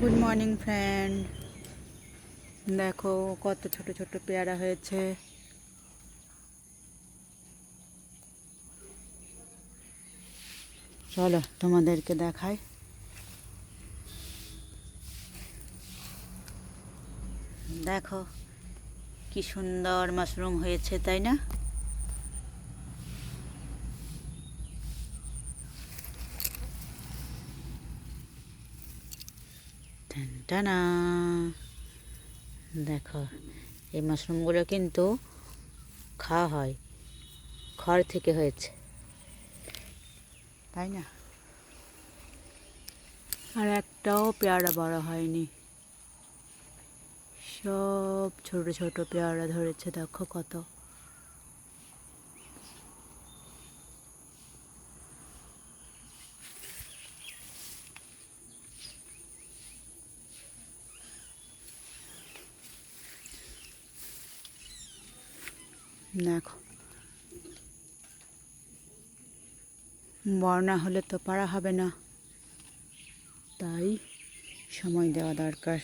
Good morning friend, দেখো কত ছোট ছোট পেয়ারা হয়েছে। চলো তোমাদেরকে দেখাই। দেখো কি সুন্দর মাশরুম হয়েছে, তাই না? টানা, দেখো এই মাশরুমগুলো কিন্তু খাওয়া হয়, খড় থেকে হয়েছে, তাই না? আর একটাও পেয়ারা বড় হয়নি, সব ছোট ছোট পেয়ারা ধরেছে। দেখো কত। দেখো, বড় না হলে তো পারা হবে না, তাই সময় দেওয়া দরকার।